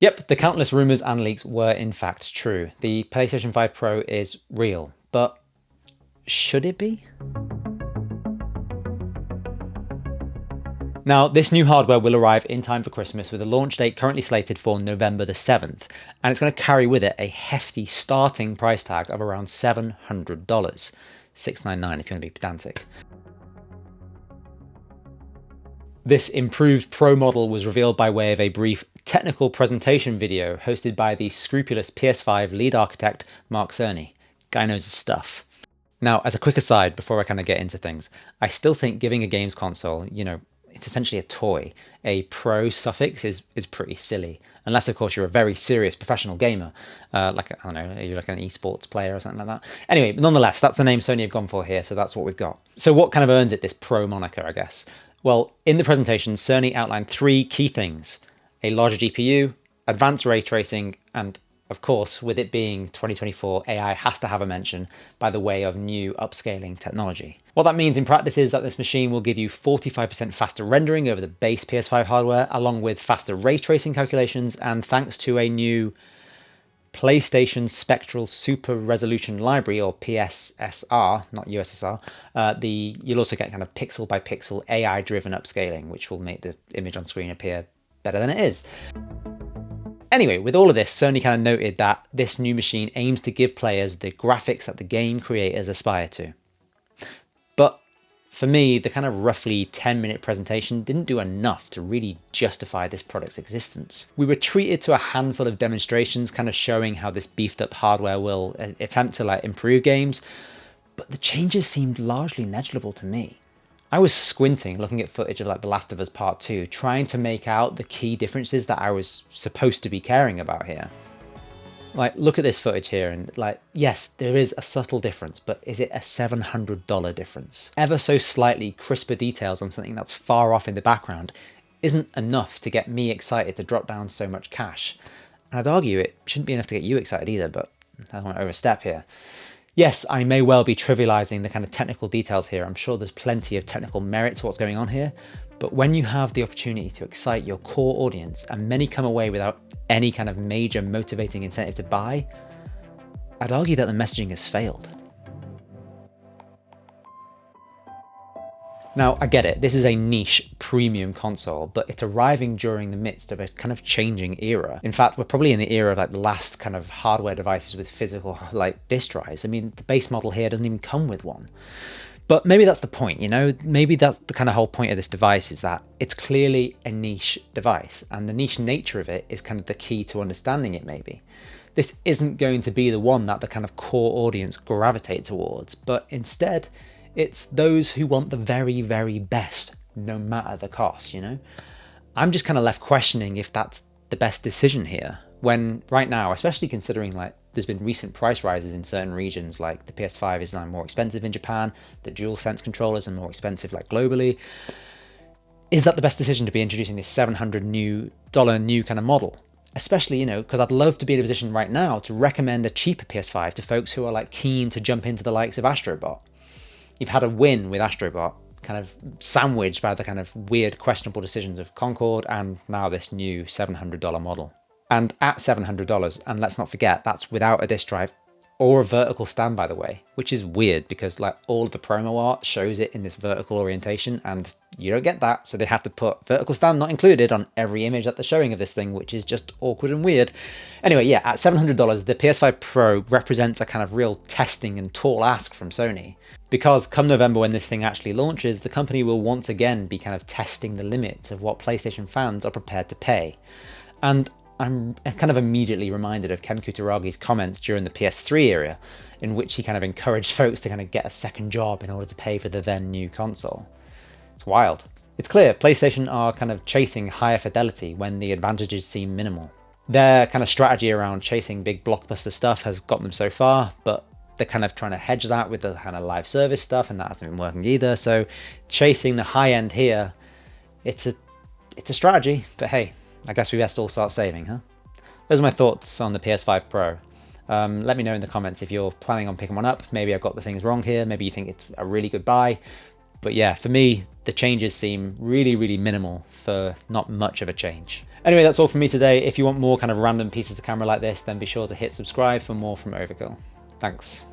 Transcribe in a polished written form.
Yep, the countless rumours and leaks were in fact true. The PlayStation 5 Pro is real, but should it be? Now, this new hardware will arrive in time for Christmas with a launch date currently slated for November the 7th, and it's going to carry with it a hefty starting price tag of around $700. $699 if you want to be pedantic. This improved Pro model was revealed by way of a brief technical presentation video hosted by the scrupulous PS5 lead architect Mark Cerny. Guy knows his stuff. Now, as a quick aside, before I kind of get into things, I still think giving a games console, it's essentially a toy. A Pro suffix is pretty silly, unless of course you're a very serious professional gamer, like, I don't know, you're like an esports player or something like that. Anyway, but nonetheless, that's the name Sony have gone for here, so that's what we've got. So what kind of earns it this Pro moniker, I guess? Well, in the presentation, Sony outlined three key things: a larger GPU, advanced ray tracing, and of course, with it being 2024, AI has to have a mention by the way of new upscaling technology. What that means in practice is that this machine will give you 45% faster rendering over the base PS5 hardware, along with faster ray tracing calculations, and thanks to a new PlayStation's Spectral Super Resolution Library, or PSSR, not USSR, you'll also get kind of pixel by pixel AI-driven upscaling, which will make the image on screen appear better than it is. Anyway, with all of this, Sony kind of noted that this new machine aims to give players the graphics that the game creators aspire to. But for me, the kind of roughly 10-minute presentation didn't do enough to really justify this product's existence. We were treated to a handful of demonstrations kind of showing how this beefed up hardware will attempt to improve games, but the changes seemed largely negligible to me. I was squinting, looking at footage of The Last of Us Part 2, trying to make out the key differences that I was supposed to be caring about here. Look at this footage here and yes, there is a subtle difference, but is it a $700 difference? Ever so slightly crisper details on something that's far off in the background isn't enough to get me excited to drop down so much cash. And I'd argue it shouldn't be enough to get you excited either, but I don't want to overstep here. Yes, I may well be trivializing the kind of technical details here. I'm sure there's plenty of technical merit to what's going on here. But when you have the opportunity to excite your core audience and many come away without any kind of major motivating incentive to buy, I'd argue that the messaging has failed. Now, I get it, this is a niche premium console, but it's arriving during the midst of a kind of changing era. In fact, we're probably in the era of the last kind of hardware devices with physical disk drives. I mean, the base model here doesn't even come with one. But maybe that's the point, Maybe that's the kind of whole point of this device, is that it's clearly a niche device, and the niche nature of it is kind of the key to understanding it, maybe. This isn't going to be the one that the kind of core audience gravitate towards, but instead, it's those who want the very, very best, no matter the cost, I'm just kind of left questioning if that's the best decision here, when right now, especially considering there's been recent price rises in certain regions, like the PS5 is now more expensive in Japan, the DualSense controllers are more expensive globally. Is that the best decision to be introducing this $700 new kind of model? Especially, because I'd love to be in a position right now to recommend a cheaper PS5 to folks who are keen to jump into the likes of Astrobot. You've had a win with Astrobot, kind of sandwiched by the kind of weird, questionable decisions of Concord and now this new $700 model. And at $700, and let's not forget, that's without a disk drive or a vertical stand, by the way, which is weird because all of the promo art shows it in this vertical orientation and you don't get that. So they have to put vertical stand not included on every image that they're showing of this thing, which is just awkward and weird. Anyway, yeah, at $700, the PS5 Pro represents a kind of real testing and tall ask from Sony. Because come November, when this thing actually launches, the company will once again be kind of testing the limits of what PlayStation fans are prepared to pay. And I'm kind of immediately reminded of Ken Kutaragi's comments during the PS3 era, in which he kind of encouraged folks to kind of get a second job in order to pay for the then new console. It's wild. It's clear PlayStation are kind of chasing higher fidelity when the advantages seem minimal. Their kind of strategy around chasing big blockbuster stuff has got them so far, but they're kind of trying to hedge that with the kind of live service stuff, and that hasn't been working either. So chasing the high end here, it's a strategy, but hey, I guess we best all start saving, huh? Those are my thoughts on the PS5 Pro. Let me know in the comments if you're planning on picking one up. Maybe I've got the things wrong here. Maybe you think it's a really good buy. But yeah, for me, the changes seem really, really minimal for not much of a change. Anyway, that's all from me today. If you want more kind of random pieces of camera like this, then be sure to hit subscribe for more from Overkill. Thanks.